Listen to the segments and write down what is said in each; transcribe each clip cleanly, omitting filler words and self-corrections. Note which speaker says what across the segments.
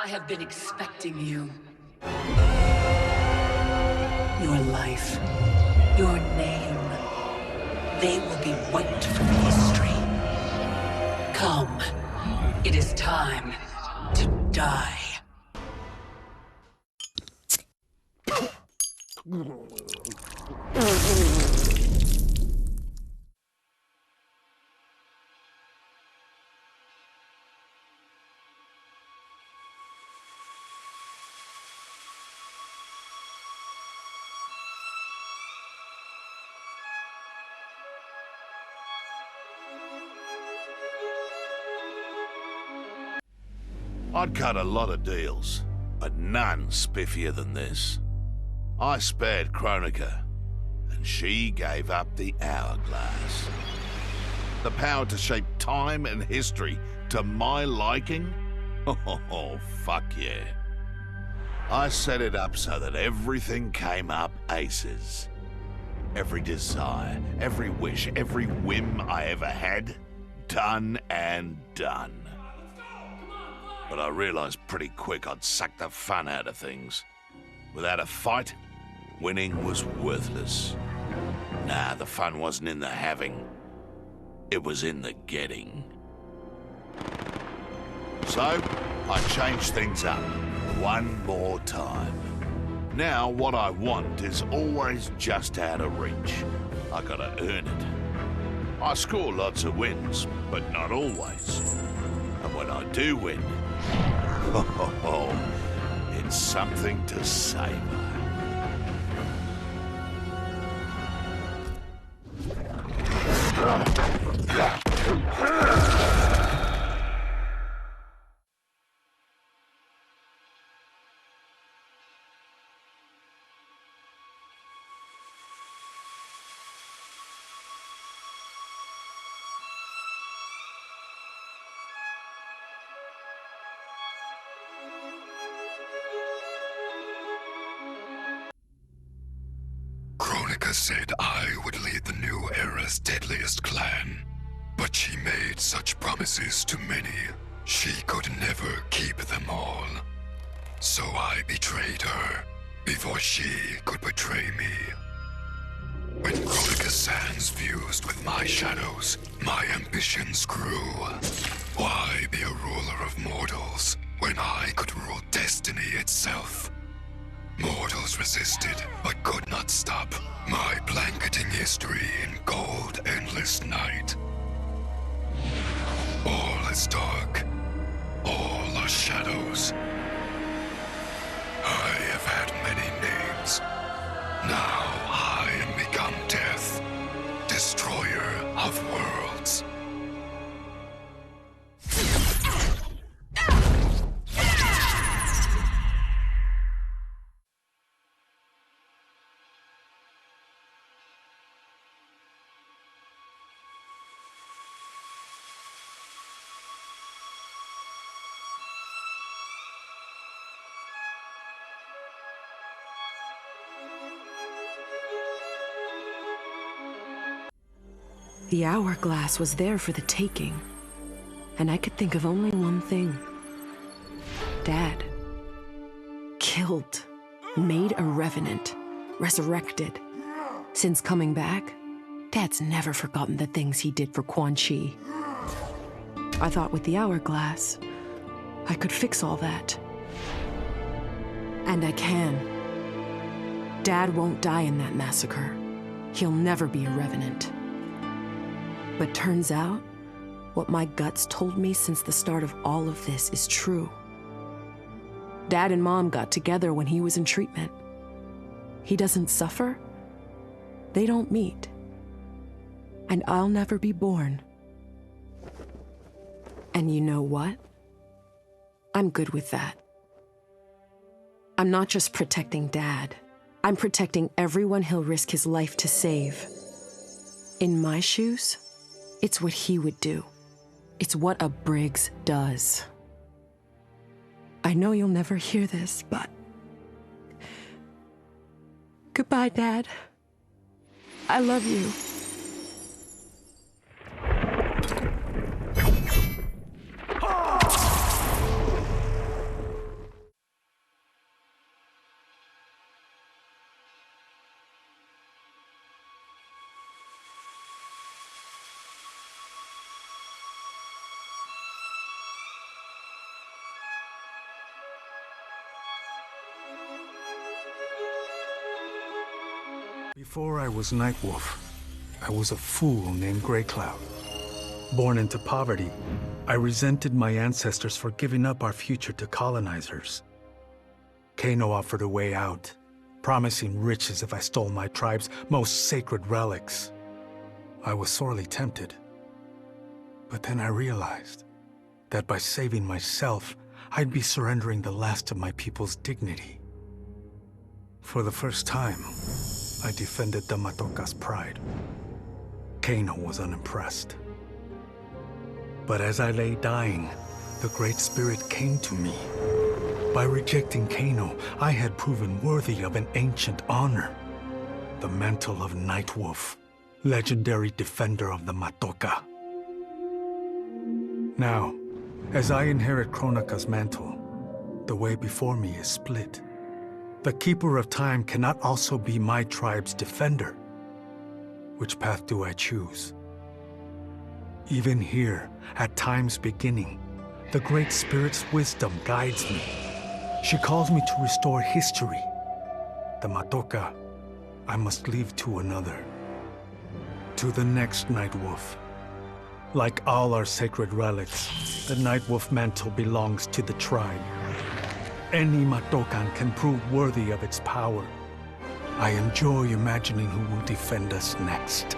Speaker 1: I have been expecting you. Your life, your name, they will be wiped from history. Come, it is time to die.
Speaker 2: I'd cut a lot of deals, but none spiffier than this. I spared Kronika, and she gave up the hourglass. The power to shape time and history to my liking? Oh, fuck yeah. I set it up so that everything came up aces. Every desire, every wish, every whim I ever had, done and done. But I realized pretty quick I'd suck the fun out of things. Without a fight, winning was worthless. Nah, the fun wasn't in the having. It was in the getting. So, I changed things up one more time. Now, what I want is always just out of reach. I gotta earn it. I score lots of wins, but not always. And when I do win, it's something to savor.
Speaker 3: Kronika said I would lead the new era's deadliest clan. But she made such promises to many, she could never keep them all. So I betrayed her, before she could betray me. When Kronika's sands fused with my shadows, my ambitions grew. Why be a ruler of mortals, when I could rule destiny itself? Mortals resisted, but could not stop my blanketing history in cold, endless night. All is dark. All are shadows. I have had many names. Now I am become death, destroyer of worlds.
Speaker 4: The hourglass was there for the taking, and I could think of only one thing. Dad. Killed. Made a revenant. Resurrected. Since coming back, Dad's never forgotten the things he did for Quan Chi. I thought with the hourglass, I could fix all that. And I can. Dad won't die in that massacre. He'll never be a revenant. But turns out, what my guts told me since the start of all of this is true. Dad and Mom got together when he was in treatment. He doesn't suffer. They don't meet. And I'll never be born. And you know what? I'm good with that. I'm not just protecting Dad. I'm protecting everyone he'll risk his life to save. In my shoes, it's what he would do. It's what a Briggs does. I know you'll never hear this, but... Goodbye, Dad. I love you.
Speaker 5: Before I was Nightwolf, I was a fool named Grey Cloud. Born into poverty, I resented my ancestors for giving up our future to colonizers. Kano offered a way out, promising riches if I stole my tribe's most sacred relics. I was sorely tempted. But then I realized that by saving myself, I'd be surrendering the last of my people's dignity. For the first time, I defended the Matoka's pride. Kano was unimpressed. But as I lay dying, the Great Spirit came to me. By rejecting Kano, I had proven worthy of an ancient honor. The mantle of Nightwolf, legendary defender of the Matoka. Now, as I inherit Kronika's mantle, the way before me is split. The Keeper of Time cannot also be my tribe's defender. Which path do I choose? Even here, at time's beginning, the Great Spirit's wisdom guides me. She calls me to restore history. The Matoka, I must leave to another. To the next Nightwolf. Like all our sacred relics, the Nightwolf mantle belongs to the tribe. Any Matokan can prove worthy of its power. I enjoy imagining who will defend us next.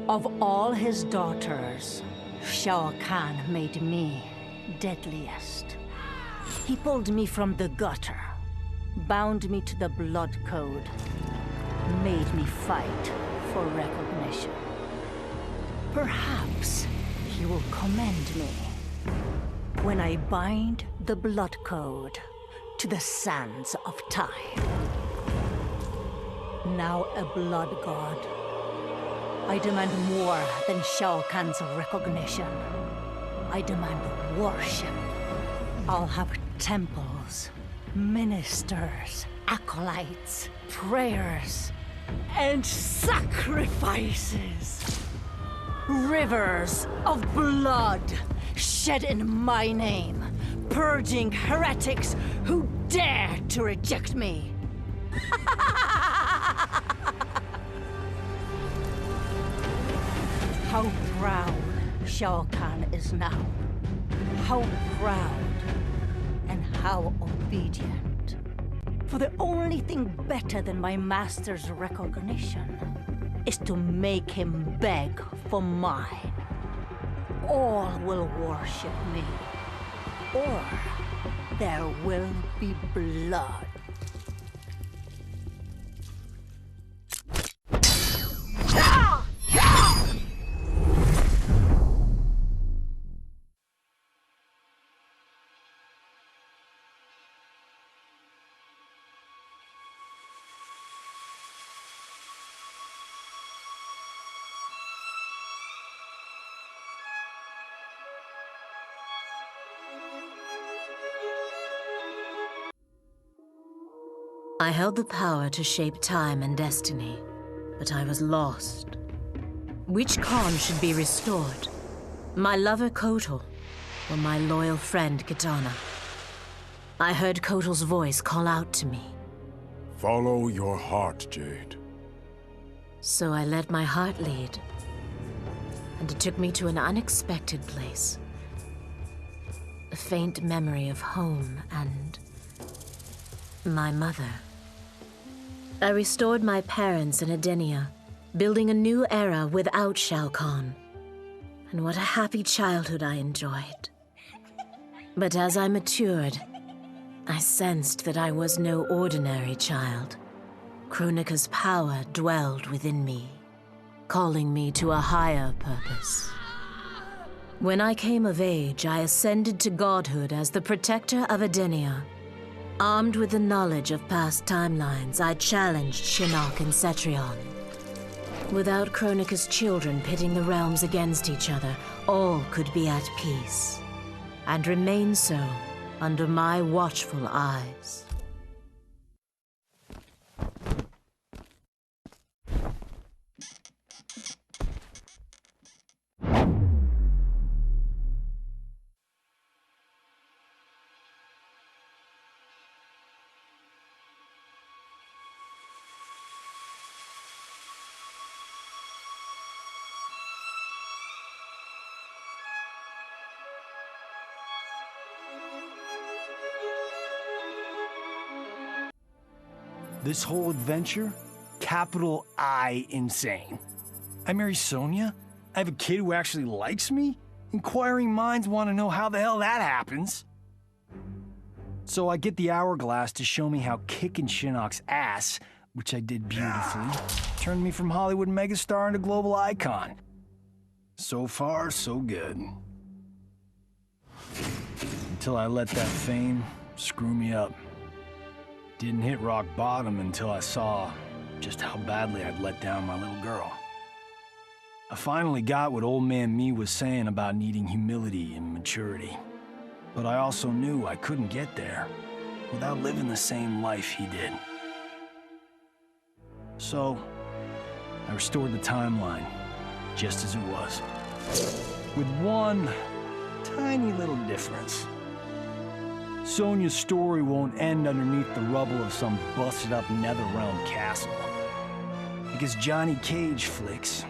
Speaker 6: Of all his daughters, Shao Kahn made me deadliest. He pulled me from the gutter, bound me to the blood code, made me fight for recognition. Perhaps he will commend me when I bind the blood code to the sands of time. Now a blood god, I demand more than Shao Kahn's recognition. I demand worship. I'll have temples, ministers, acolytes, prayers, and sacrifices. Rivers of blood shed in my name, purging heretics who dare to reject me. How proud Shao Kahn is now. How proud and how obedient. For the only thing better than my master's recognition is to make him beg for mine. All will worship me, or there will be blood.
Speaker 7: I held the power to shape time and destiny, but I was lost. Which Khan should be restored? My lover Kotal, or my loyal friend Kitana? I heard Kotal's voice call out to me.
Speaker 8: Follow your heart, Jade.
Speaker 7: So I let my heart lead, and it took me to an unexpected place. A faint memory of home and my mother. I restored my parents in Edenia, building a new era without Shao Kahn. And what a happy childhood I enjoyed. But as I matured, I sensed that I was no ordinary child. Kronika's power dwelled within me, calling me to a higher purpose. When I came of age, I ascended to godhood as the protector of Edenia. Armed with the knowledge of past timelines, I challenged Shinnok and Cetrion. Without Kronika's children pitting the realms against each other, all could be at peace, and remain so under my watchful eyes.
Speaker 9: This whole adventure, capital I insane. I marry Sonia? I have a kid who actually likes me? Inquiring minds want to know how the hell that happens. So I get the hourglass to show me how kicking Shinnok's ass, which I did beautifully, turned me from Hollywood megastar into global icon. So far, so good. Until I let that fame screw me up. Didn't hit rock bottom until I saw just how badly I'd let down my little girl. I finally got what old man me was saying about needing humility and maturity. But I also knew I couldn't get there without living the same life he did. So, I restored the timeline, just as it was. With one tiny little difference. Sonia's story won't end underneath the rubble of some busted-up NetherRealm castle. Because Johnny Cage flicks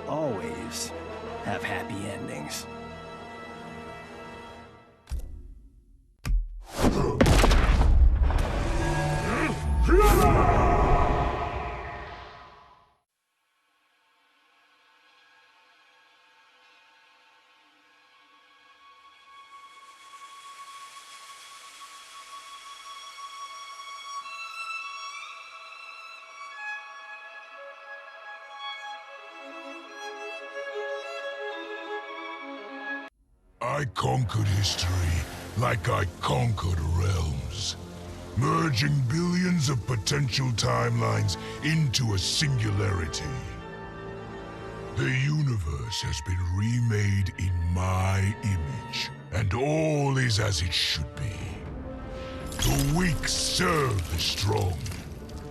Speaker 9: always have happy endings.
Speaker 3: I conquered history like I conquered realms, merging billions of potential timelines into a singularity. The universe has been remade in my image, and all is as it should be. The weak serve the strong.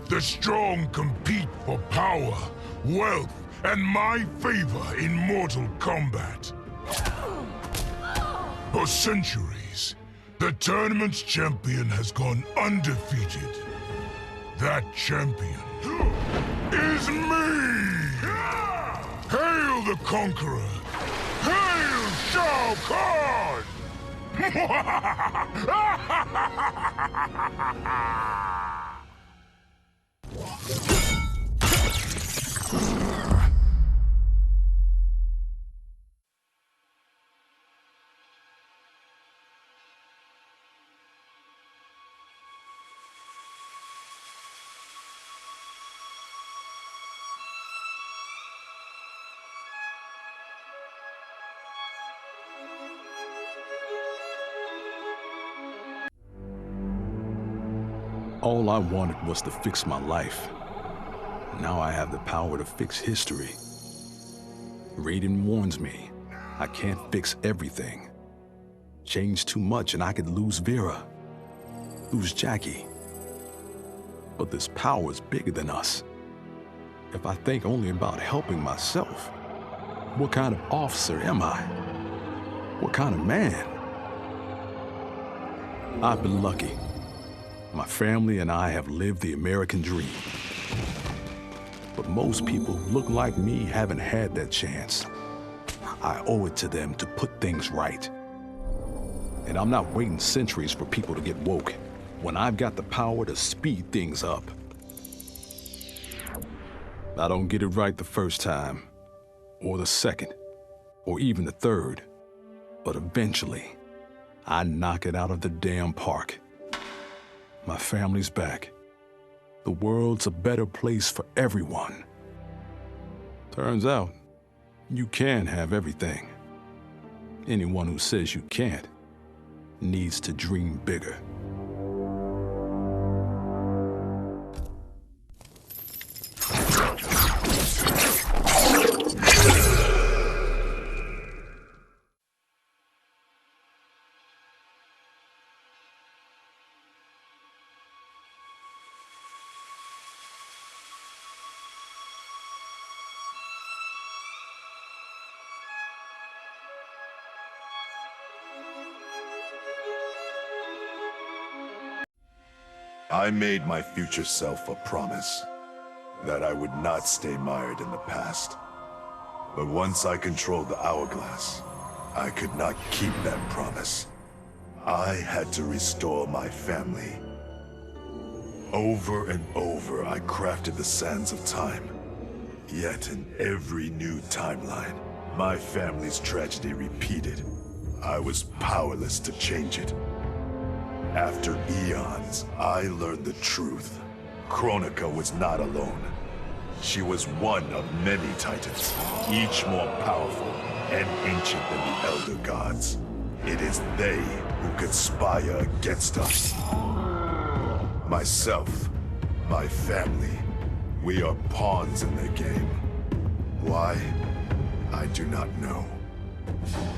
Speaker 3: The strong compete for power, wealth, and my favor in Mortal Kombat. For centuries, the tournament's champion has gone undefeated. That champion is me! Hail the Conqueror! Hail Shao Kahn!
Speaker 8: All I wanted was to fix my life. Now I have the power to fix history. Raiden warns me, I can't fix everything. Change too much and I could lose Vera, lose Jacqui. But this power is bigger than us. If I think only about helping myself, what kind of officer am I? What kind of man? I've been lucky. My family and I have lived the American dream. But most people who look like me haven't had that chance. I owe it to them to put things right. And I'm not waiting centuries for people to get woke when I've got the power to speed things up. I don't get it right the first time, or the second, or even the third. But eventually, I knock it out of the damn park. My family's back. The world's a better place for everyone. Turns out, you can have everything. Anyone who says you can't needs to dream bigger.
Speaker 3: I made my future self a promise that I would not stay mired in the past. But once I controlled the hourglass, I could not keep that promise. I had to restore my family. Over and over, I crafted the sands of time. Yet in every new timeline, my family's tragedy repeated. I was powerless to change it. After eons, I learned the truth. Kronika was not alone. She was one of many titans, each more powerful and ancient than the Elder Gods. It is they who conspire against us. Myself, my family, we are pawns in their game. Why? I do not know.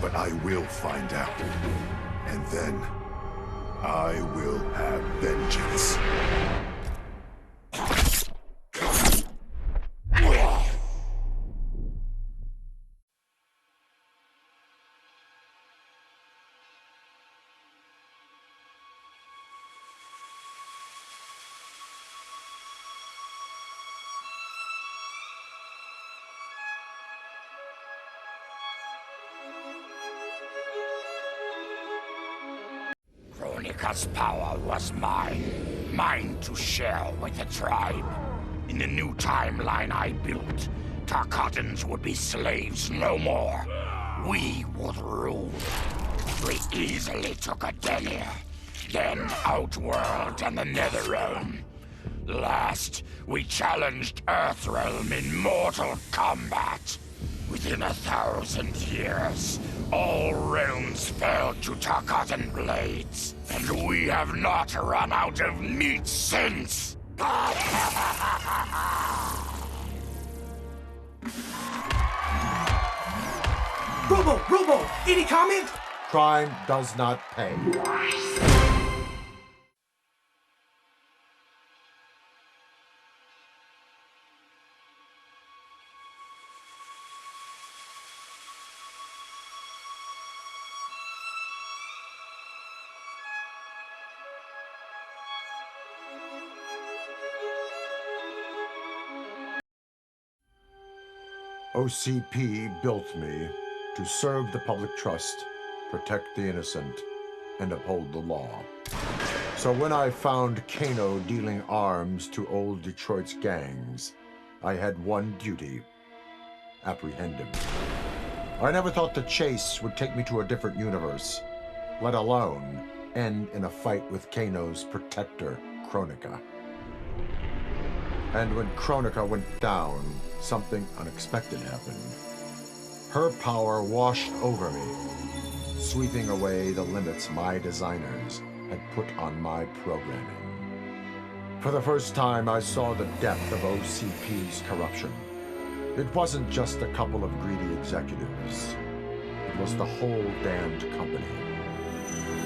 Speaker 3: But I will find out. And then, I will have vengeance.
Speaker 10: Kronika's power was mine. Mine to share with the tribe. In the new timeline I built, Tarkatans would be slaves no more. We would rule. We easily took Adenia, then Outworld and the NetherRealm. Last, we challenged Earthrealm in Mortal Kombat. Within 1,000 years, all realms fell to Tarkatan blades, and we have not run out of meat since!
Speaker 11: Robo! Any comment?
Speaker 12: Crime does not pay. OCP built me to serve the public trust, protect the innocent, and uphold the law. So when I found Kano dealing arms to old Detroit's gangs, I had one duty: apprehend him. I never thought the chase would take me to a different universe, let alone end in a fight with Kano's protector, Kronika. And when Kronika went down, something unexpected happened. Her power washed over me, sweeping away the limits my designers had put on my programming. For the first time, I saw the depth of OCP's corruption. It wasn't just a couple of greedy executives. It was the whole damned company.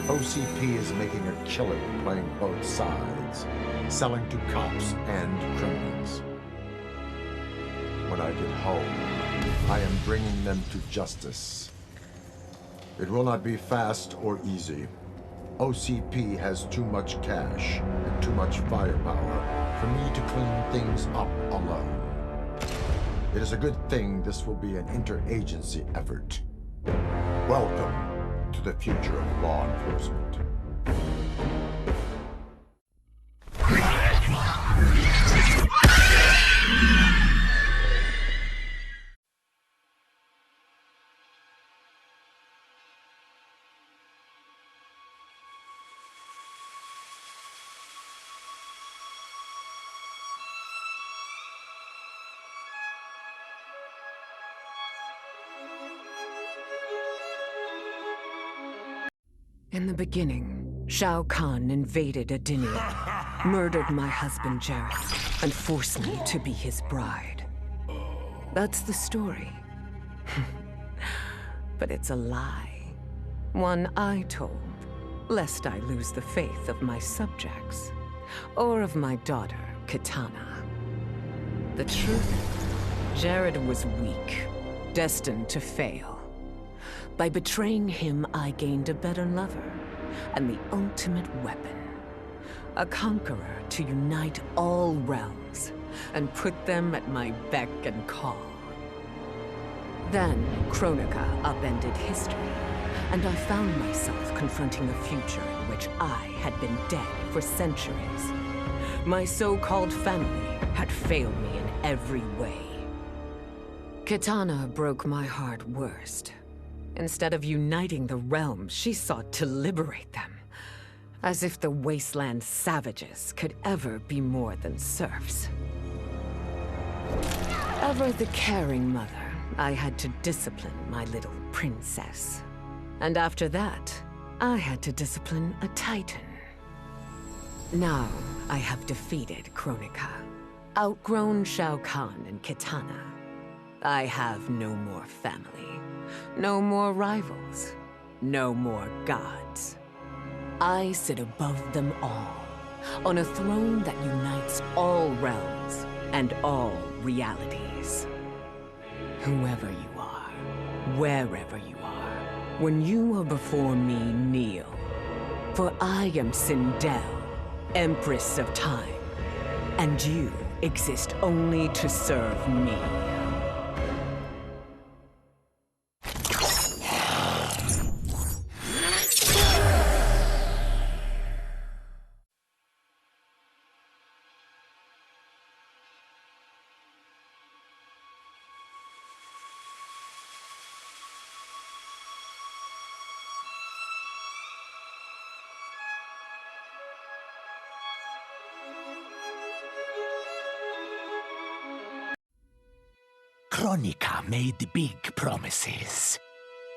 Speaker 12: OCP is making a killing playing both sides, selling to cops and criminals. When I get home, I am bringing them to justice. It will not be fast or easy. OCP has too much cash and too much firepower for me to clean things up alone. It is a good thing this will be an interagency effort. Welcome to the future of law enforcement.
Speaker 4: In the beginning, Shao Kahn invaded Adenia, murdered my husband Jared, and forced me to be his bride. That's the story. But it's a lie. One I told, lest I lose the faith of my subjects, or of my daughter, Kitana. The truth? Jared was weak, destined to fail. By betraying him, I gained a better lover, and the ultimate weapon.
Speaker 13: a conqueror to unite all realms and put them at my beck and call. Then Kronika upended history, and I found myself confronting a future in which I had been dead for centuries. My so-called family had failed me in every way. Kitana broke my heart worst. Instead of uniting the realms, she sought to liberate them. As if the wasteland savages could ever be more than serfs. Ever the caring mother, I had to discipline my little princess. And after that, I had to discipline a titan. Now, I have defeated Kronika, outgrown Shao Kahn and Kitana. I have no more family, no more rivals, no more gods. I sit above them all, on a throne that unites all realms and all realities. Whoever you are, wherever you are, when you are before me, kneel. For I am Sindel, Empress of Time, and you exist only to serve me.
Speaker 10: Kronika made big promises.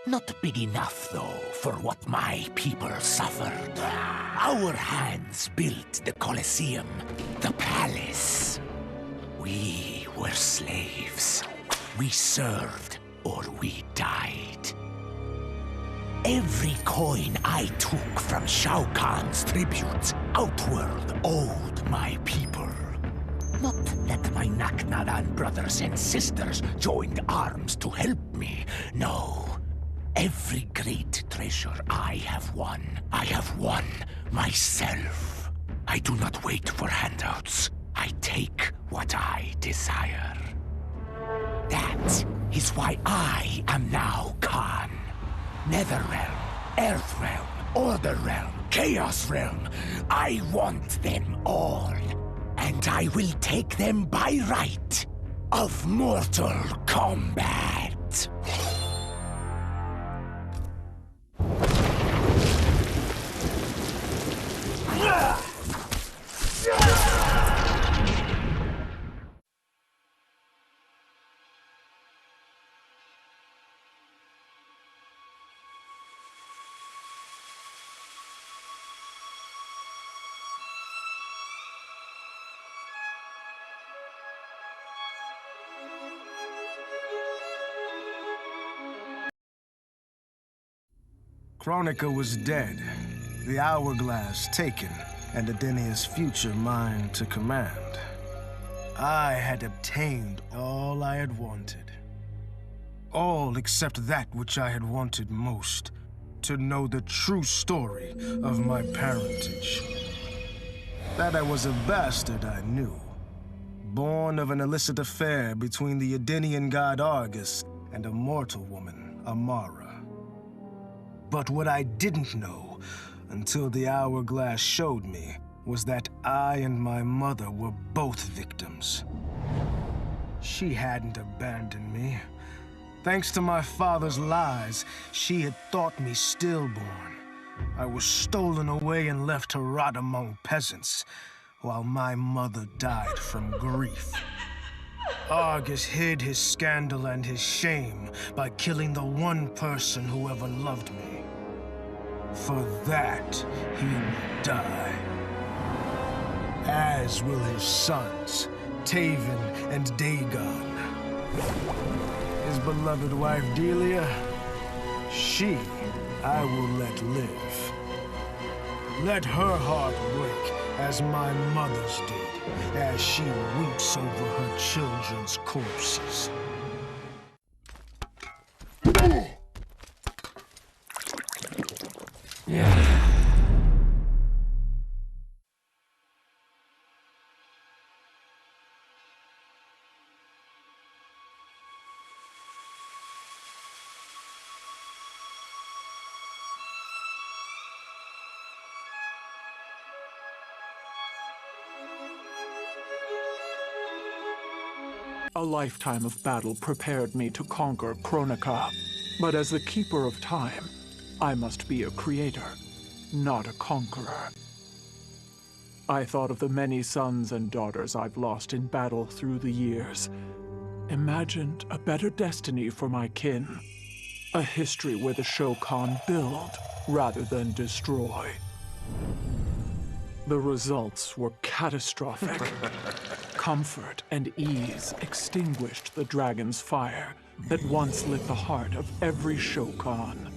Speaker 10: Not big enough, though, for what my people suffered. Our hands built the Colosseum, the palace. We were slaves. We served or we died. Every coin I took from Shao Kahn's tributes Outworld owed my people. Not that my Naknadan brothers and sisters joined arms to help me. No. Every great treasure I have won myself. I do not wait for handouts. I take what I desire. That is why I am now Khan. NetherRealm, Earthrealm, Order Realm, Chaos Realm. I want them all. And I will take them by right of Mortal Kombat.
Speaker 14: Kronika was dead, the hourglass taken, and Edenia's future mine to command. I had obtained all I had wanted. All except that which I had wanted most, to know the true story of my parentage. That I was a bastard I knew, born of an illicit affair between the Edenian god Argus and a mortal woman, Amara. But what I didn't know, until the hourglass showed me, was that I and my mother were both victims. She hadn't abandoned me. Thanks to my father's lies, she had thought me stillborn. I was stolen away and left to rot among peasants, while my mother died from grief. Argus hid his scandal and his shame by killing the one person who ever loved me. For that, he will die. As will his sons, Taven and Dagon. His beloved wife Delia, she I will let live. Let her heart break as my mother's did, as she weeps over her children's corpses.
Speaker 15: A lifetime of battle prepared me to conquer Kronika. But as the Keeper of Time, I must be a creator, not a conqueror. I thought of the many sons and daughters I've lost in battle through the years. Imagined a better destiny for my kin. A history where the Shao Kahn build rather than destroy. The results were catastrophic. Comfort and ease extinguished the dragon's fire that once lit the heart of every Shao Kahn.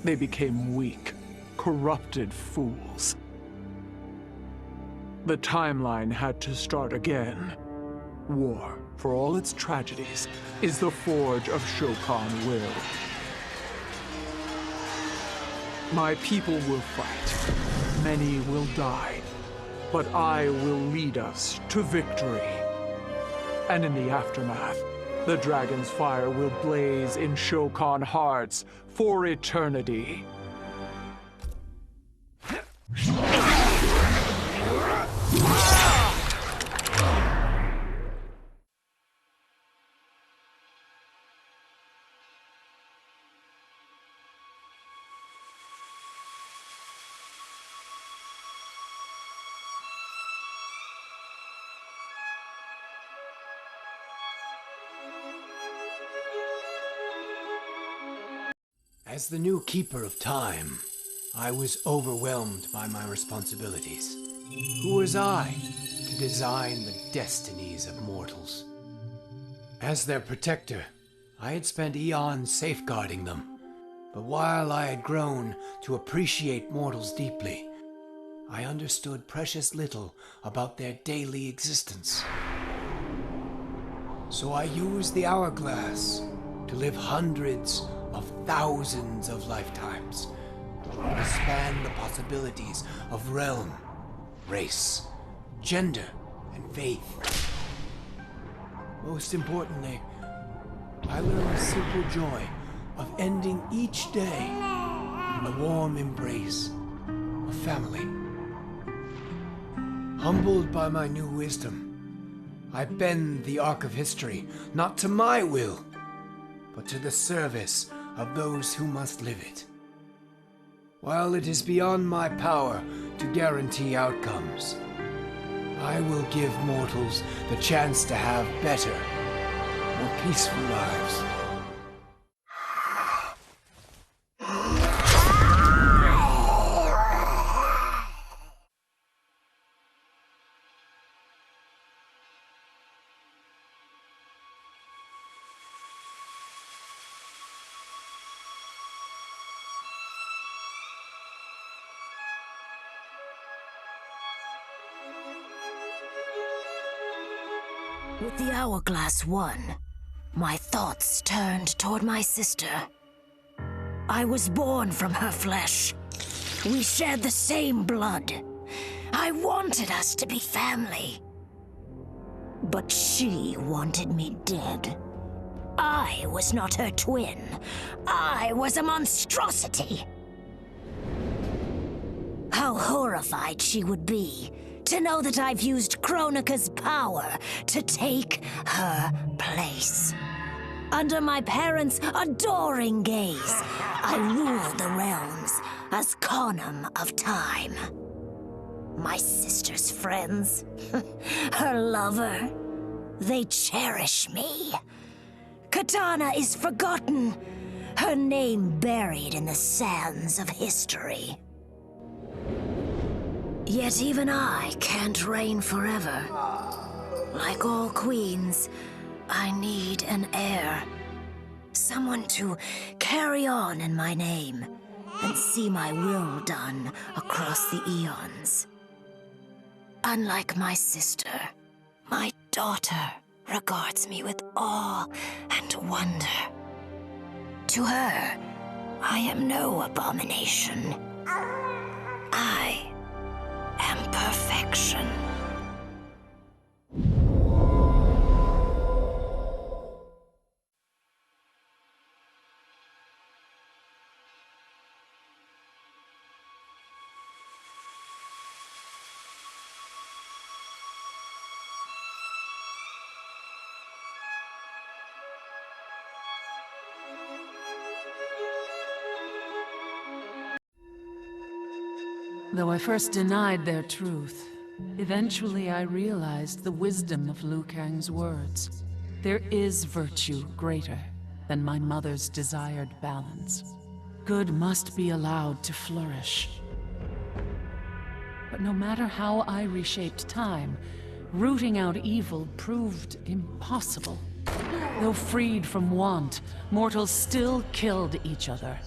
Speaker 15: They became weak, corrupted fools. The timeline had to start again. War, for all its tragedies, is the forge of Shao Kahn will. My people will fight. Many will die. But I will lead us to victory. And in the aftermath, the dragon's fire will blaze in Shao Kahn hearts for eternity.
Speaker 11: As the new Keeper of Time, I was overwhelmed by my responsibilities. Who was I to design the destinies of mortals? As their protector, I had spent eons safeguarding them. But while I had grown to appreciate mortals deeply, I understood precious little about their daily existence. So I used the hourglass to live hundreds of thousands of lifetimes, to expand the possibilities of realm, race, gender, and faith. Most importantly, I learned the simple joy of ending each day in the warm embrace of family. Humbled by my new wisdom, I bend the arc of history, not to my will, but to the service of those who must live it. While it is beyond my power to guarantee outcomes, I will give mortals the chance to have better, more peaceful lives.
Speaker 6: With the hourglass won, my thoughts turned toward my sister. I was born from her flesh. We shared the same blood. I wanted us to be family. But she wanted me dead. I was not her twin. I was a monstrosity. How horrified she would be to know that I've used Kronika's power to take her place. Under my parents' adoring gaze, I rule the realms as Kano of Time. My sister's friends, her lover, they cherish me. Katana is forgotten, her name buried in the sands of history. Yet even I can't reign forever. Like all queens, I need an heir. Someone to carry on in my name and see my will done across the eons. Unlike my sister, my daughter regards me with awe and wonder. To her, I am no abomination. I am perfection.
Speaker 16: Though I first denied their truth, eventually I realized the wisdom of Liu Kang's words. There is virtue greater than my mother's desired balance. Good must be allowed to flourish. But no matter how I reshaped time, rooting out evil proved impossible. Though freed from want, mortals still killed each other.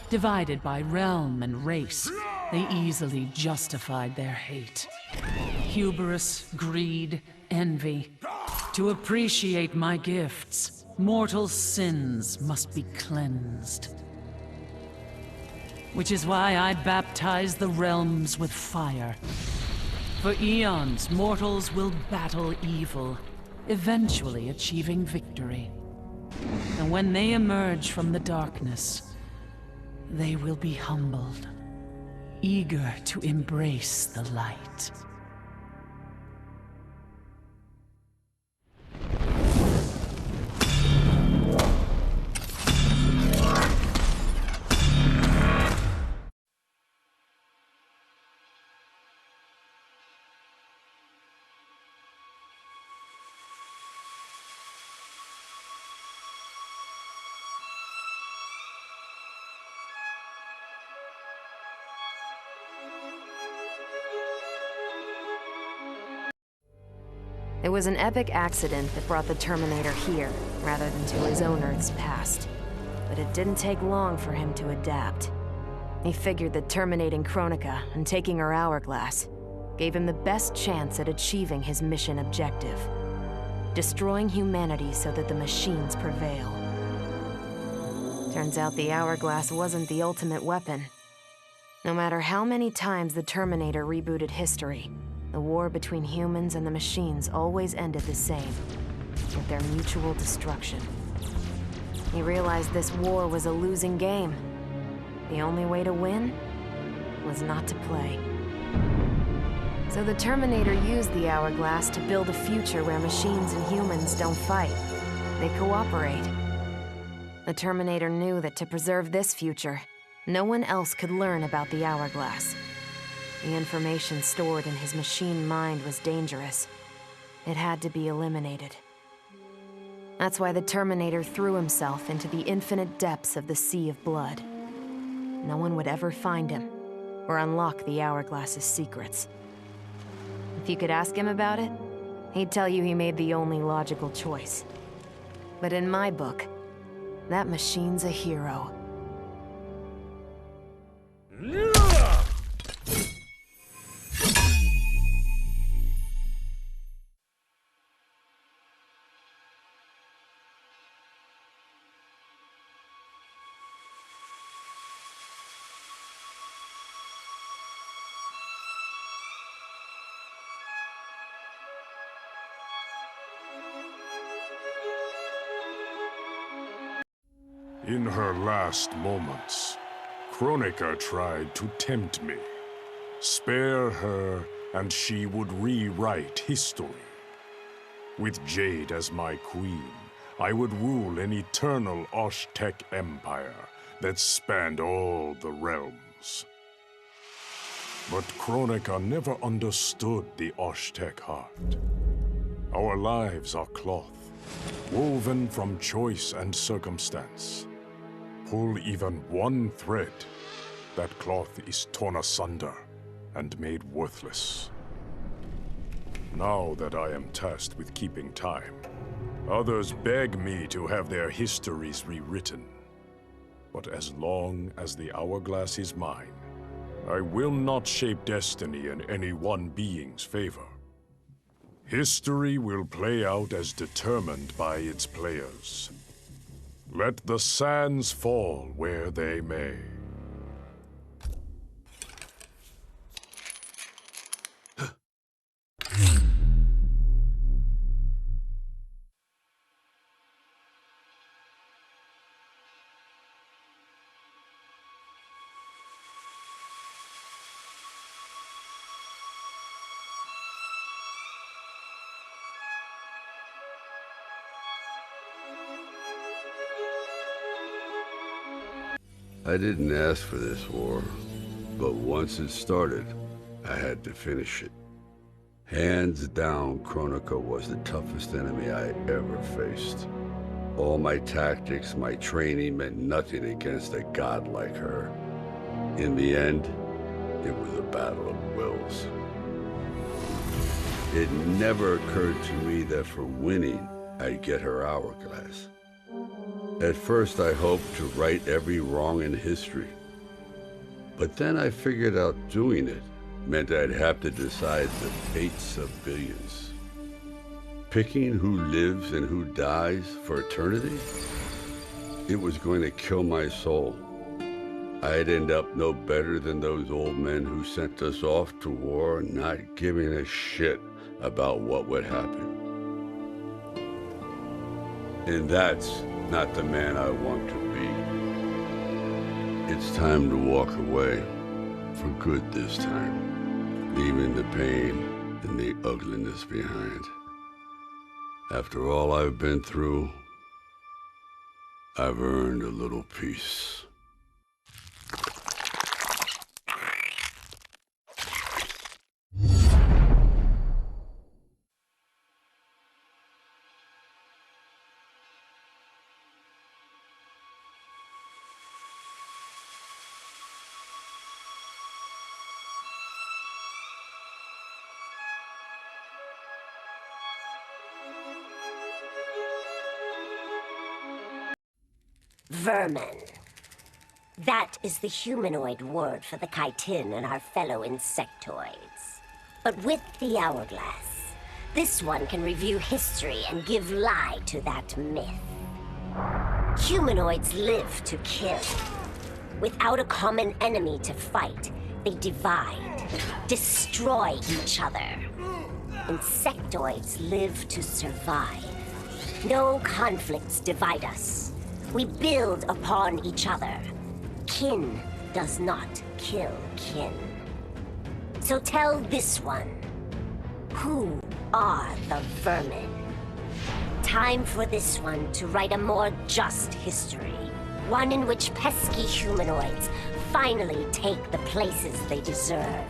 Speaker 16: Divided by realm and race, they easily justified their hate. Hubris, greed, envy. To appreciate my gifts, mortal sins must be cleansed. Which is why I baptize the realms with fire. For eons, mortals will battle evil, eventually achieving victory. And when they emerge from the darkness, they will be humbled, eager to embrace the light.
Speaker 4: It was an epic accident that brought the Terminator here, rather than to his own Earth's past. But it didn't take long for him to adapt. He figured that terminating Kronika and taking her hourglass gave him the best chance at achieving his mission objective. Destroying humanity so that the machines prevail. Turns out the hourglass wasn't the ultimate weapon. No matter how many times the Terminator rebooted history, the war between humans and the machines always ended the same, with their mutual destruction. He realized this war was a losing game. The only way to win was not to play. So the Terminator used the hourglass to build a future where machines and humans don't fight. They cooperate. The Terminator knew that to preserve this future, no one else could learn about the hourglass. The information stored in his machine mind was dangerous. It had to be eliminated. That's why the Terminator threw himself into the infinite depths of the Sea of Blood. No one would ever find him, or unlock the hourglass's secrets. If you could ask him about it, he'd tell you he made the only logical choice. But in my book, that machine's a hero.
Speaker 17: In her last moments, Kronika tried to tempt me. Spare her, and she would rewrite history. With Jade as my queen, I would rule an eternal Osh-Tech empire that spanned all the realms. But Kronika never understood the Osh-Tech heart. Our lives are cloth, woven from choice and circumstance. Pull even one thread, that cloth is torn asunder and made worthless. Now that I am tasked with keeping time, others beg me to have their histories rewritten. But as long as the hourglass is mine, I will not shape destiny in any one being's favor. History will play out as determined by its players. Let the sands fall where they may.
Speaker 18: I didn't ask for this war, but once it started, I had to finish it. Hands down, Kronika was the toughest enemy I ever faced. All my tactics, my training meant nothing against a god like her. In the end, it was a battle of wills. It never occurred to me that for winning, I'd get her hourglass. At first, I hoped to right every wrong in history. But then I figured out doing it meant I'd have to decide the fates of billions. Picking who lives and who dies for eternity? It was going to kill my soul. I'd end up no better than those old men who sent us off to war, not giving a shit about what would happen. And that's not the man I want to be. It's time to walk away, for good this time, leaving the pain and the ugliness behind. After all I've been through, I've earned a little peace.
Speaker 19: Vermin. That is the humanoid word for the chitin and our fellow insectoids. But with the hourglass, this one can review history and give lie to that myth. Humanoids live to kill. Without a common enemy to fight, they divide, destroy each other. Insectoids live to survive. No conflicts divide us. We build upon each other. Kin does not kill kin. So tell this one, who are the vermin? Time for this one to write a more just history. One in which pesky humanoids finally take the places they deserve,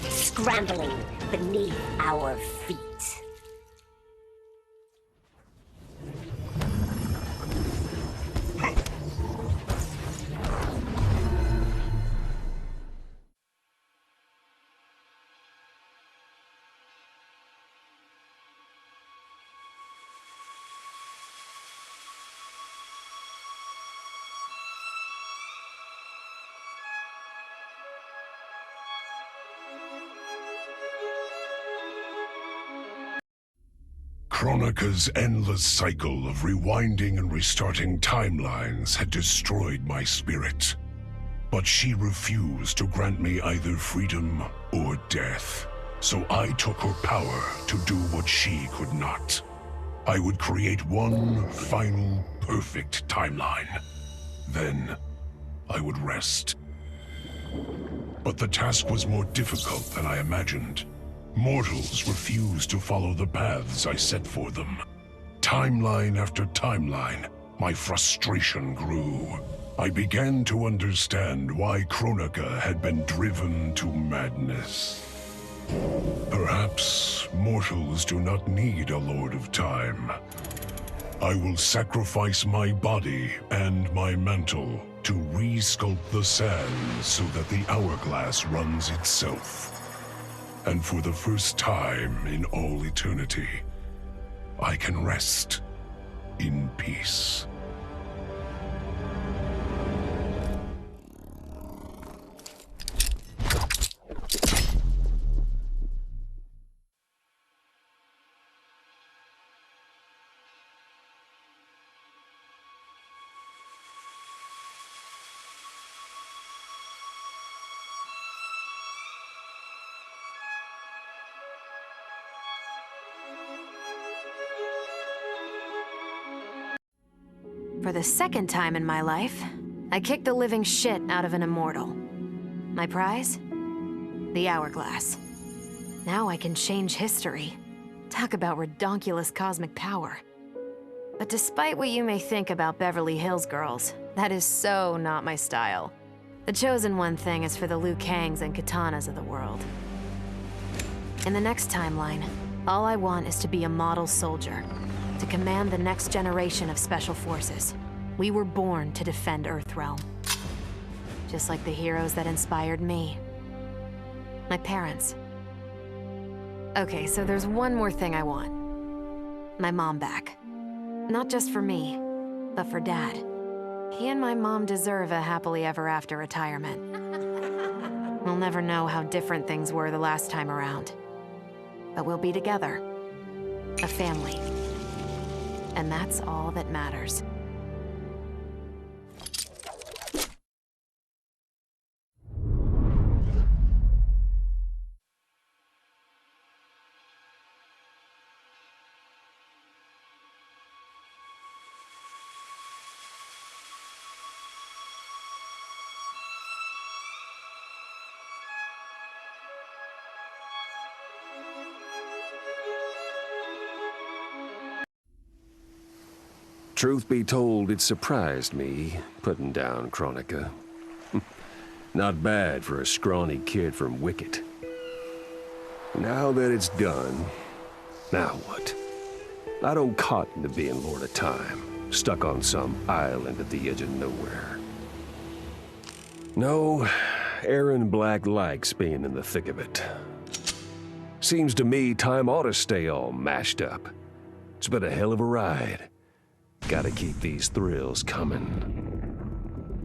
Speaker 19: scrambling beneath our feet.
Speaker 17: Kronika's endless cycle of rewinding and restarting timelines had destroyed my spirit. But she refused to grant me either freedom or death. So I took her power to do what she could not. I would create one final, perfect timeline. Then, I would rest. But the task was more difficult than I imagined. Mortals refused to follow the paths I set for them. Timeline after timeline, my frustration grew. I began to understand why Kronika had been driven to madness. Perhaps mortals do not need a Lord of Time. I will sacrifice my body and my mantle to re-sculpt the sands so that the hourglass runs itself. And for the first time in all eternity, I can rest in peace.
Speaker 4: For the second time in my life, I kicked the living shit out of an immortal. My prize? The hourglass. Now I can change history. Talk about redonkulous cosmic power. But despite what you may think about Beverly Hills girls, that is so not my style. The chosen one thing is for the Liu Kangs and Katanas of the world.
Speaker 7: In the next timeline, all I want is to be a model soldier, to command the next generation of special forces. We were born to defend Earthrealm. Just like the heroes that inspired me. My parents. Okay, so there's one more thing I want. My mom back. Not just for me, but for Dad. He and my mom deserve a happily ever after retirement. We'll never know how different things were the last time around. But we'll be together. A family. And that's all that matters.
Speaker 20: Truth be told, it surprised me, putting down Kronika. Not bad for a scrawny kid from Wicket. Now that it's done, now what? I don't cotton to being Lord of Time, stuck on some island at the edge of nowhere. No, Aaron Black likes being in the thick of it. Seems to me time ought to stay all mashed up. It's been a hell of a ride. Gotta keep these thrills coming.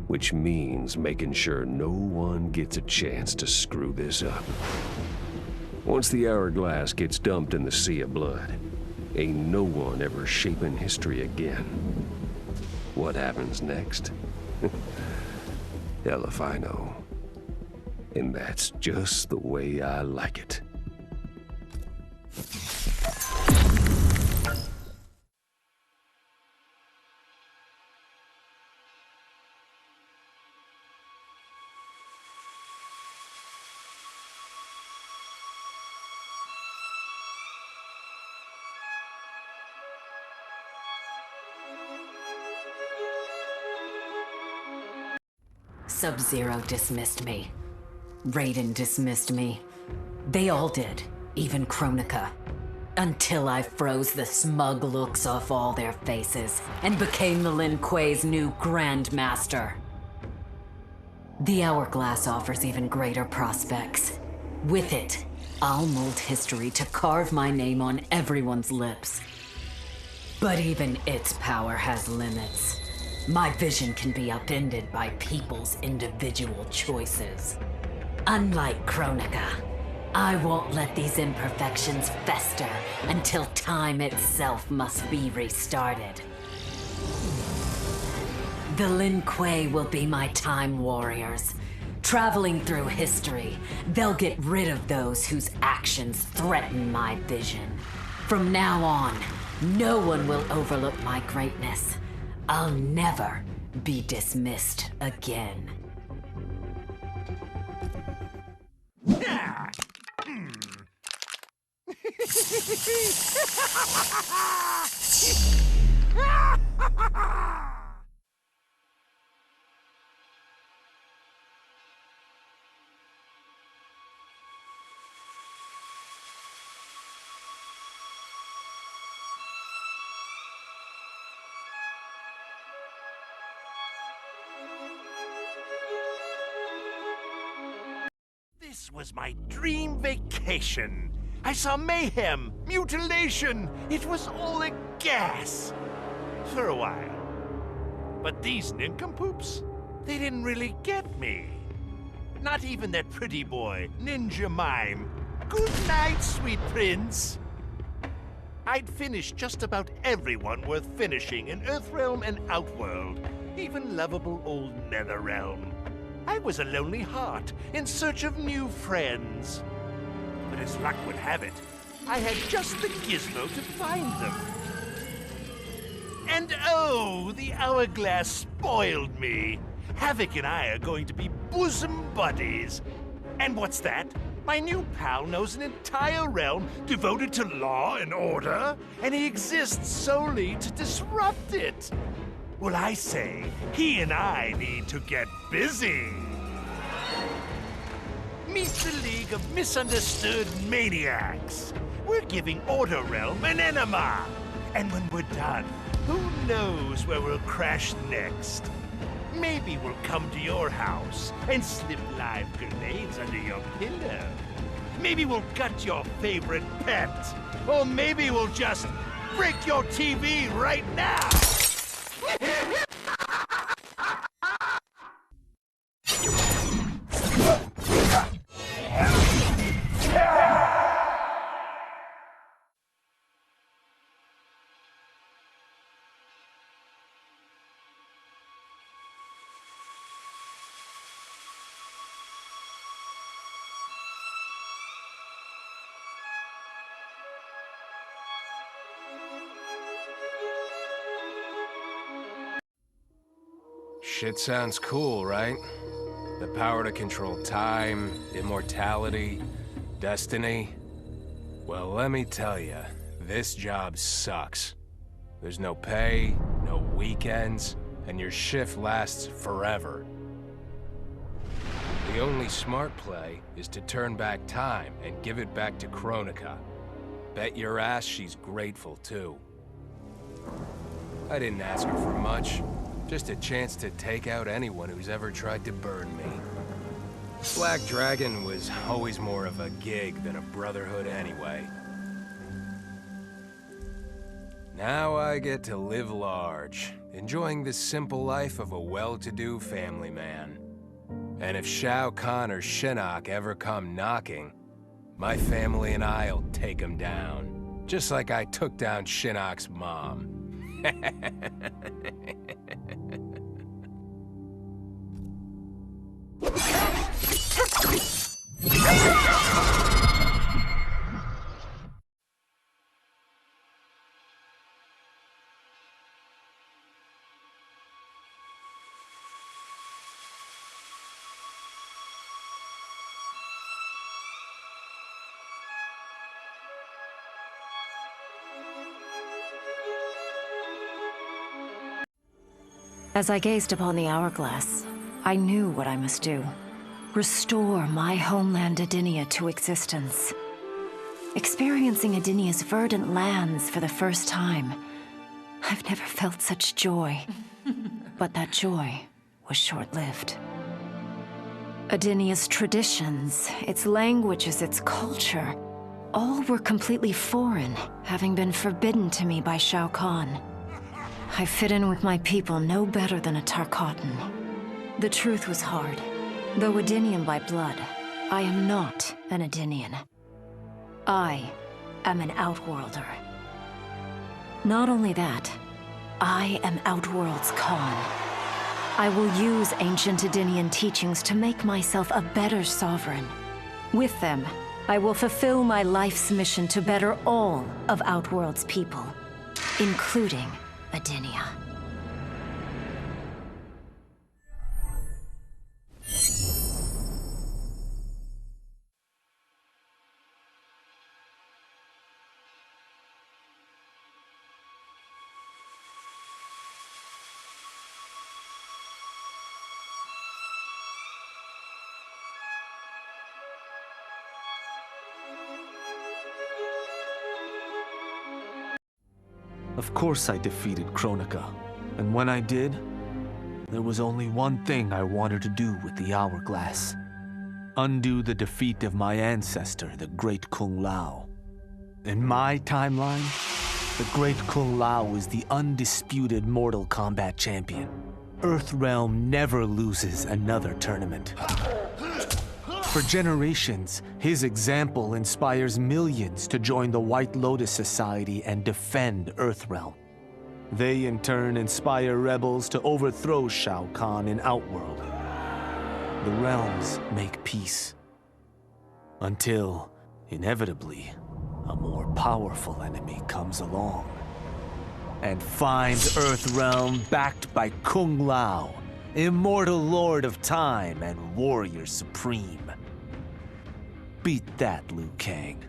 Speaker 20: Which means making sure no one gets a chance to screw this up. Once the hourglass gets dumped in the sea of blood, ain't no one ever shaping history again. What happens next? Hell if I know. And that's just the way I like it.
Speaker 13: Sub-Zero dismissed me. Raiden dismissed me. They all did, even Kronika. Until I froze the smug looks off all their faces and became the Lin Kuei's new Grandmaster. The Hourglass offers even greater prospects. With it, I'll mold history to carve my name on everyone's lips. But even its power has limits. My vision can be upended by people's individual choices. Unlike Kronika, I won't let these imperfections fester until time itself must be restarted. The Lin Kuei will be my time warriors. Traveling through history, they'll get rid of those whose actions threaten my vision. From now on, no one will overlook my greatness. I'll never be dismissed again.
Speaker 21: This was my dream vacation. I saw mayhem, mutilation. It was all a gas. For a while. But these nincompoops, they didn't really get me. Not even that pretty boy, Ninja Mime. Good night, sweet prince. I'd finished just about everyone worth finishing in Earthrealm and Outworld, even lovable old NetherRealm. I was a lonely heart in search of new friends. But as luck would have it, I had just the gizmo to find them. And oh, the Hourglass spoiled me. Havoc and I are going to be bosom buddies. And what's that? My new pal knows an entire realm devoted to law and order, and he exists solely to disrupt it. Well, I say, he and I need to get busy. Meet the League of Misunderstood Maniacs. We're giving Earthrealm an enema. And when we're done, who knows where we'll crash next? Maybe we'll come to your house and slip live grenades under your pillow. Maybe we'll gut your favorite pet. Or maybe we'll just break your TV right now.
Speaker 11: Shit sounds cool, right? The power to control time, immortality, destiny. Well, let me tell you, this job sucks. There's no pay, no weekends, and your shift lasts forever. The only smart play is to turn back time and give it back to Kronika. Bet your ass she's grateful, too. I didn't ask her for much. Just a chance to take out anyone who's ever tried to burn me. Black Dragon was always more of a gig than a brotherhood anyway. Now I get to live large, enjoying the simple life of a well-to-do family man. And if Shao Kahn or Shinnok ever come knocking, my family and I'll take them down. Just like I took down Shinnok's mom.
Speaker 7: As I gazed upon the hourglass, I knew what I must do. Restore my homeland Edenia to existence. Experiencing Edenia's verdant lands for the first time, I've never felt such joy. But that joy was short-lived. Edenia's traditions, its languages, its culture, all were completely foreign, having been forbidden to me by Shao Kahn. I fit in with my people no better than a Tarkatan. The truth was hard. Though Edenian by blood, I am not an Edenian. I am an Outworlder. Not only that, I am Outworld's Khan. I will use ancient Edenian teachings to make myself a better sovereign. With them, I will fulfill my life's mission to better all of Outworld's people, including Edenia.
Speaker 1: Of course I defeated Kronika, and when I did, there was only one thing I wanted to do with the hourglass. Undo the defeat of my ancestor, the Great Kung Lao. In my timeline, the Great Kung Lao is the undisputed Mortal Kombat champion. Earthrealm never loses another tournament. For generations, his example inspires millions to join the White Lotus Society and defend Earthrealm. They in turn inspire rebels to overthrow Shao Kahn in Outworld. The realms make peace. Until, inevitably, a more powerful enemy comes along and finds Earthrealm backed by Kung Lao, immortal Lord of Time and Warrior Supreme. Beat that, Liu Kang.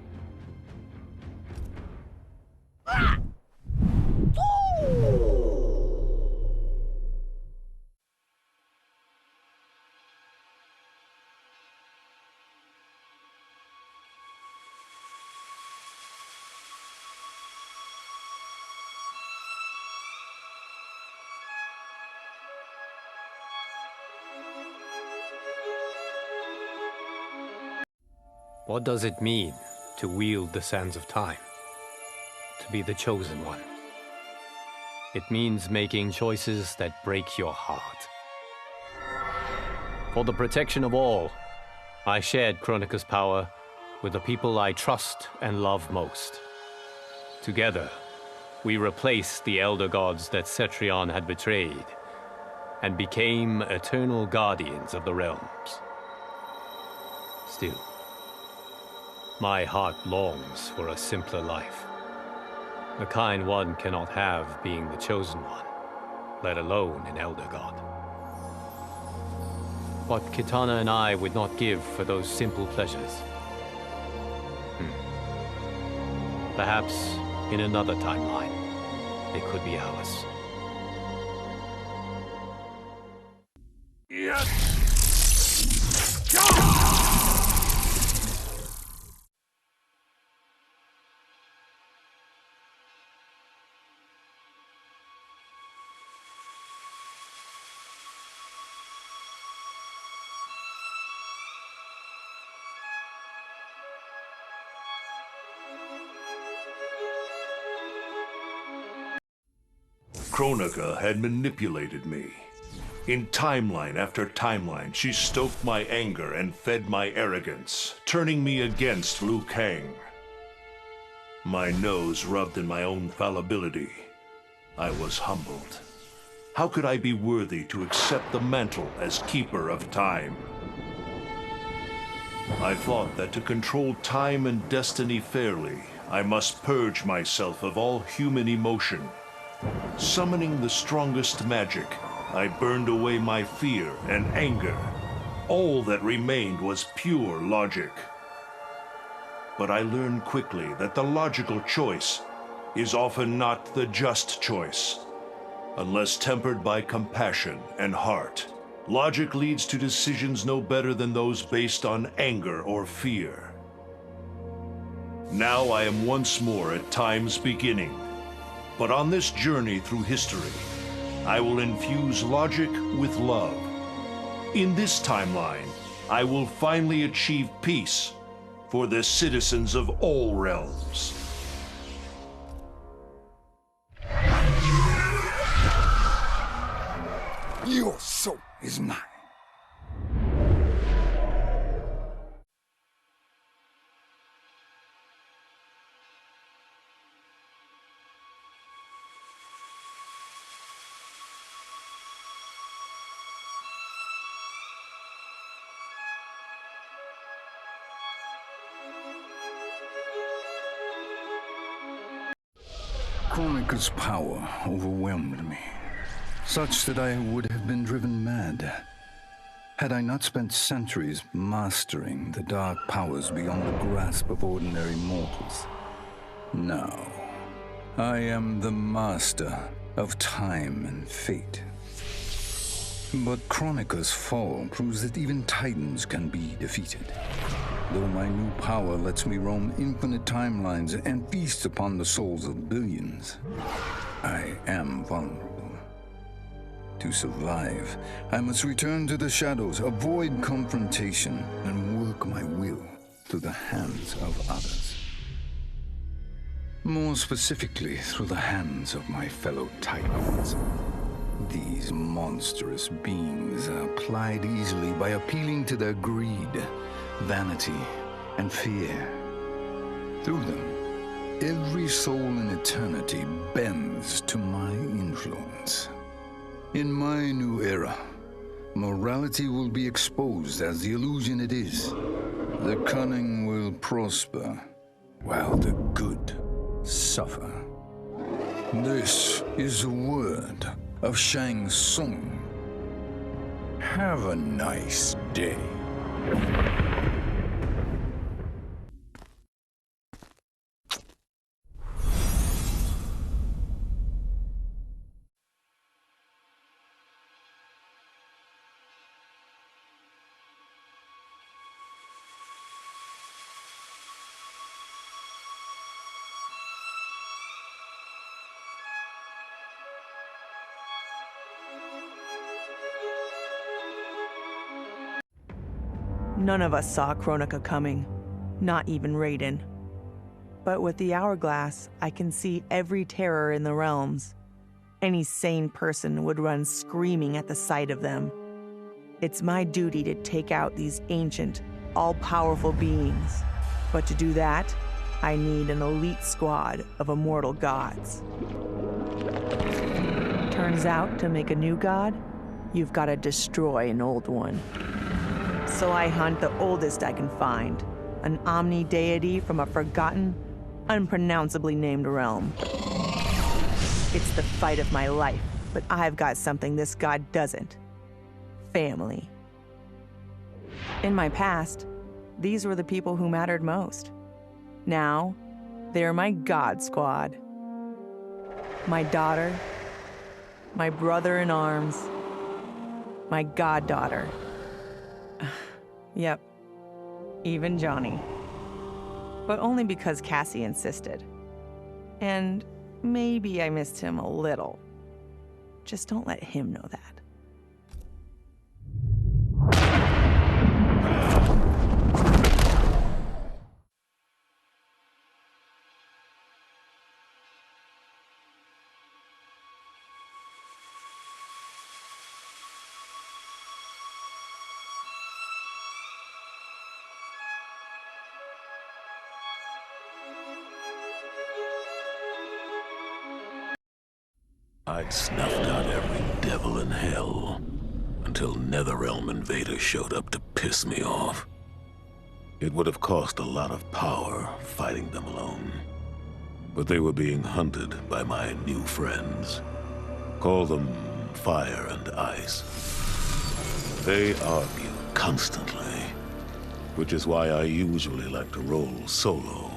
Speaker 2: What does it mean to wield the sands of time? To be the chosen one? It means making choices that break your heart. For the protection of all, I shared Kronika's power with the people I trust and love most. Together, we replaced the elder gods that Cetrion had betrayed, and became eternal guardians of the realms. Still, my heart longs for a simpler life. The kind one cannot have being the chosen one, let alone an elder god. What Kitana and I would not give for those simple pleasures. Perhaps in another timeline, they could be ours.
Speaker 22: Kronika had manipulated me. In timeline after timeline, she stoked my anger and fed my arrogance, turning me against Liu Kang. My nose rubbed in my own fallibility. I was humbled. How could I be worthy to accept the mantle as Keeper of Time? I thought that to control time and destiny fairly, I must purge myself of all human emotion. Summoning the strongest magic, I burned away my fear and anger. All that remained was pure logic. But I learned quickly that the logical choice is often not the just choice. Unless tempered by compassion and heart, logic leads to decisions no better than those based on anger or fear. Now I am once more at time's beginning. But on this journey through history, I will infuse logic with love. In this timeline, I will finally achieve peace for the citizens of all realms.
Speaker 23: Your soul is mine. Kronika's power overwhelmed me, such that I would have been driven mad had I not spent centuries mastering the dark powers beyond the grasp of ordinary mortals. Now, I am the master of time and fate. But Kronika's fall proves that even titans can be defeated. Though my new power lets me roam infinite timelines and feast upon the souls of billions, I am vulnerable. To survive, I must return to the shadows, avoid confrontation, and work my will through the hands of others. More specifically, through the hands of my fellow titans. These monstrous beings are plied easily by appealing to their greed, vanity, and fear. Through them, every soul in eternity bends to my influence. In my new era, morality will be exposed as the illusion it is. The cunning will prosper, while the good suffer. This is the word of Shang Tsung. Have a nice day.
Speaker 24: None of us saw Kronika coming.
Speaker 5: not even Raiden. But with the hourglass, I can see every terror in the realms. Any sane person would run screaming at the sight of them. It's my duty to take out these ancient, all-powerful beings. But to do that, I need an elite squad of immortal gods. Turns out, to make a new god, you've got to destroy an old one. So I hunt the oldest I can find, an omni-deity from a forgotten, unpronounceably named realm. It's the fight of my life, but I've got something this god doesn't. Family. In my past, these were the people who mattered most. Now, they're my god squad. My daughter, my brother in arms, my goddaughter. Yep, even Johnny. But only because Cassie insisted. And maybe I missed him a little. Just don't let him know that.
Speaker 20: I'd snuffed out every devil in hell until NetherRealm invaders showed up to piss me off. It would have cost a lot of power fighting them alone. But they were being hunted by my new friends. Call them Fire and Ice. They argue constantly, which is why I usually like to roll solo.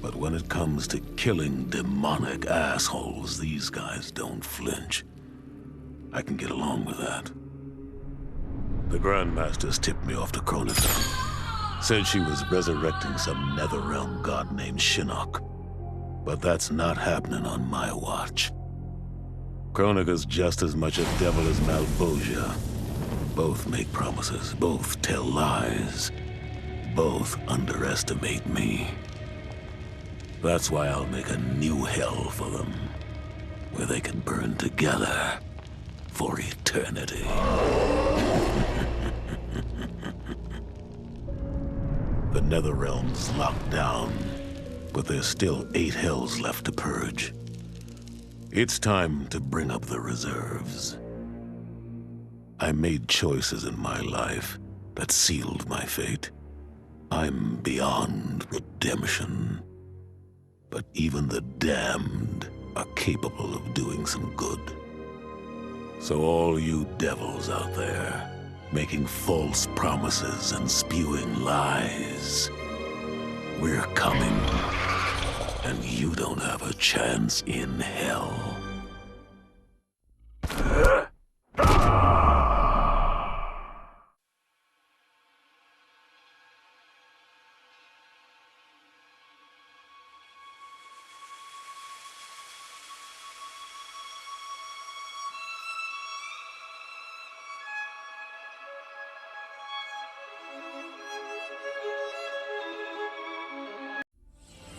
Speaker 20: But when it comes to killing demonic assholes, these guys don't flinch. I can get along with that. The Grandmasters tipped me off to Kronika. Said she was resurrecting some NetherRealm god named Shinnok. But that's not happening on my watch. Kronika's just as much a devil as Malbosia. Both make promises, both tell lies. Both underestimate me. That's why I'll make a new hell for them, where they can burn together for eternity. The NetherRealm's locked down, but there's still 8 hells left to purge. It's time to bring up the reserves. I made choices in my life that sealed my fate. I'm beyond redemption. But even the damned are capable of doing some good. So all you devils out there, making false promises and spewing lies, we're coming, and you don't have a chance in hell.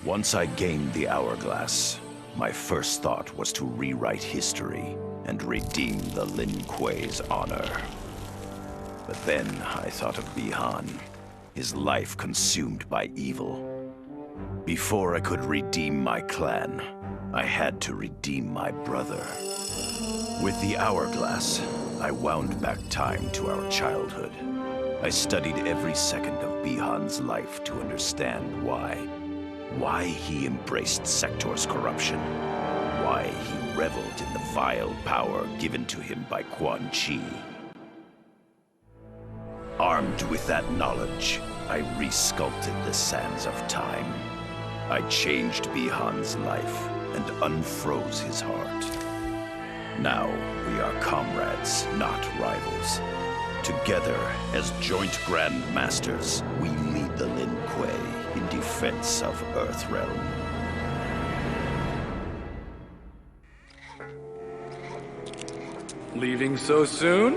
Speaker 8: Once I gained the hourglass, my first thought was to rewrite history and redeem the Lin Kuei's honor. But then I thought of Bi-Han, his life consumed by evil. Before I could redeem my clan, I had to redeem my brother. With the hourglass, I wound back time to our childhood. I studied every second of Bi-Han's life to understand why. Why he embraced Sector's corruption. Why he reveled in the vile power given to him by Quan Chi. Armed with that knowledge, I resculpted the sands of time. I changed Bi-Han's life and unfroze his heart. Now we are comrades, not rivals. Together, as joint Grand Masters, we lead the Lin Kuei in defense of Earthrealm.
Speaker 9: Leaving so soon?